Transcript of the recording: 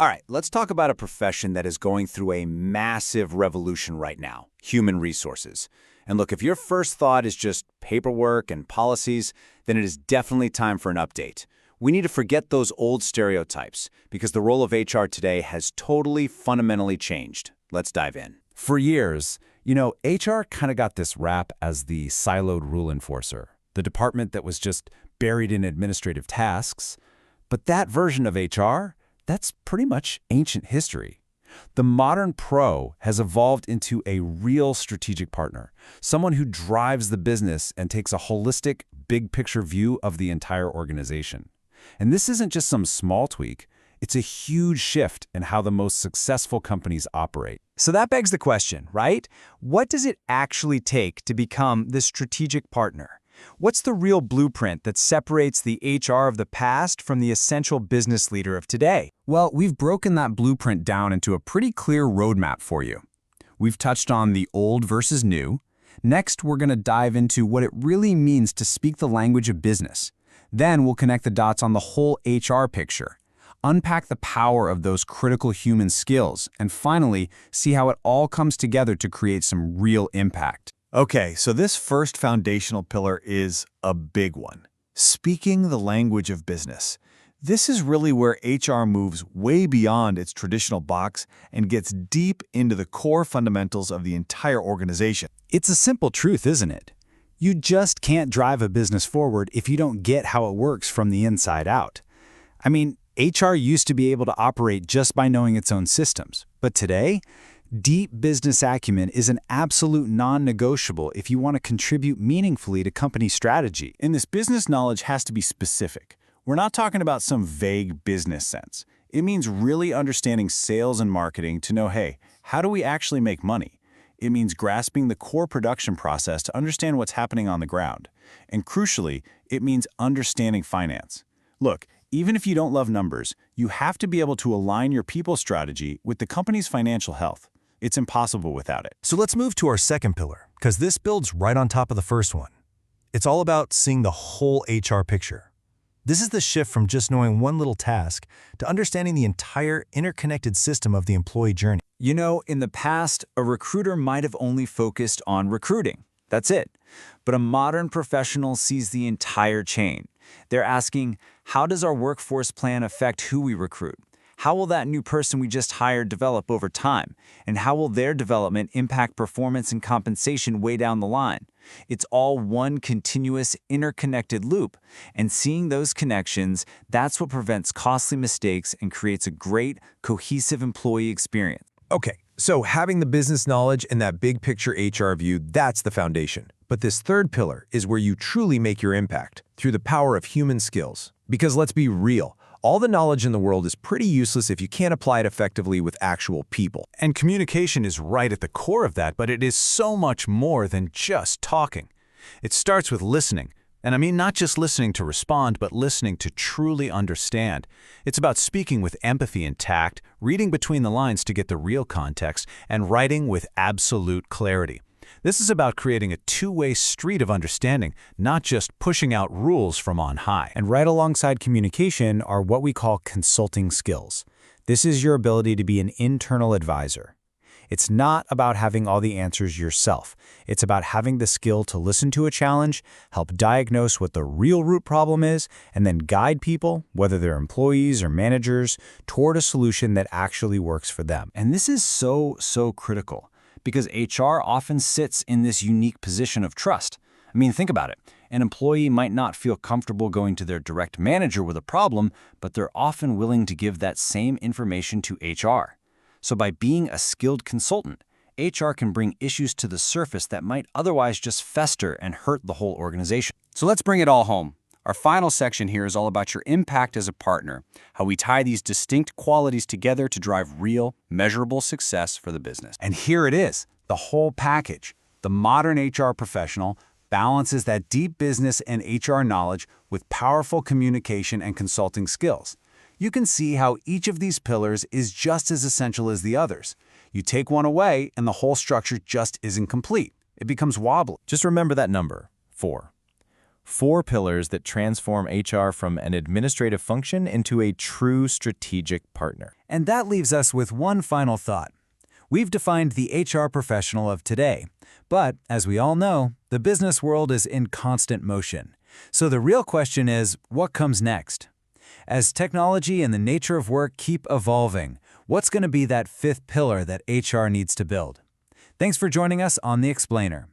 All right, let's talk about a profession that is going through a massive revolution right now, human resources. And look, if your first thought is just paperwork and policies, then it is definitely time for an update. We need to forget those old stereotypes because the role of HR today has totally fundamentally changed. Let's dive in. For years, HR kind of got this rap as the siloed rule enforcer, the department that was just buried in administrative tasks. But that version of HR, that's pretty much ancient history. The modern pro has evolved into a real strategic partner, someone who drives the business and takes a holistic, big-picture view of the entire organization. And this isn't just some small tweak. It's a huge shift in how the most successful companies operate. So that begs the question, right? What does it actually take to become the strategic partner? What's the real blueprint that separates the HR of the past from the essential business leader of today? Well, we've broken that blueprint down into a pretty clear roadmap for you. We've touched on the old versus new. Next, we're going to dive into what it really means to speak the language of business. Then we'll connect the dots on the whole HR picture, unpack the power of those critical human skills, and finally, see how it all comes together to create some real impact. Okay, so this first foundational pillar is a big one. Speaking the language of business. This is really where HR moves way beyond its traditional box and gets deep into the core fundamentals of the entire organization. It's a simple truth, isn't it? You just can't drive a business forward if you don't get how it works from the inside out. I mean, HR used to be able to operate just by knowing its own systems, but today, deep business acumen is an absolute non-negotiable if you want to contribute meaningfully to company strategy. And this business knowledge has to be specific. We're not talking about some vague business sense. It means really understanding sales and marketing to know, hey, how do we actually make money? It means grasping the core production process to understand what's happening on the ground. And crucially, it means understanding finance. Look, even if you don't love numbers, you have to be able to align your people strategy with the company's financial health. It's impossible without it. So let's move to our second pillar, because this builds right on top of the first one. It's all about seeing the whole HR picture. This is the shift from just knowing one little task to understanding the entire interconnected system of the employee journey. You know, in the past, a recruiter might have only focused on recruiting. That's it. But a modern professional sees the entire chain. They're asking, how does our workforce plan affect who we recruit? How will that new person we just hired develop over time? And how will their development impact performance and compensation way down the line? It's all one continuous, interconnected loop. And seeing those connections, that's what prevents costly mistakes and creates a great, cohesive employee experience. Okay, so having the business knowledge and that big picture HR view, that's the foundation. But this third pillar is where you truly make your impact, through the power of human skills. Because let's be real, all the knowledge in the world is pretty useless if you can't apply it effectively with actual people. And communication is right at the core of that, but it is so much more than just talking. It starts with listening. And I mean not just listening to respond, but listening to truly understand. It's about speaking with empathy and tact, reading between the lines to get the real context, and writing with absolute clarity. This is about creating a two-way street of understanding, not just pushing out rules from on high. And right alongside communication are what we call consulting skills. This is your ability to be an internal advisor. It's not about having all the answers yourself. It's about having the skill to listen to a challenge, help diagnose what the real root problem is, and then guide people, whether they're employees or managers, toward a solution that actually works for them. And this is so critical, because HR often sits in this unique position of trust. I mean, think about it. An employee might not feel comfortable going to their direct manager with a problem, but they're often willing to give that same information to HR. So by being a skilled consultant, HR can bring issues to the surface that might otherwise just fester and hurt the whole organization. So let's bring it all home. Our final section here is all about your impact as a partner, how we tie these distinct qualities together to drive real, measurable success for the business. And here it is, the whole package. The modern HR professional balances that deep business and HR knowledge with powerful communication and consulting skills. You can see how each of these pillars is just as essential as the others. You take one away and the whole structure just isn't complete. It becomes wobbly. Just remember that number, 4. 4 pillars that transform HR from an administrative function into a true strategic partner. And that leaves us with one final thought. We've defined the HR professional of today, but as we all know, the business world is in constant motion. So the real question is, what comes next? As technology and the nature of work keep evolving, what's going to be that 5th pillar that HR needs to build? Thanks for joining us on The Explainer.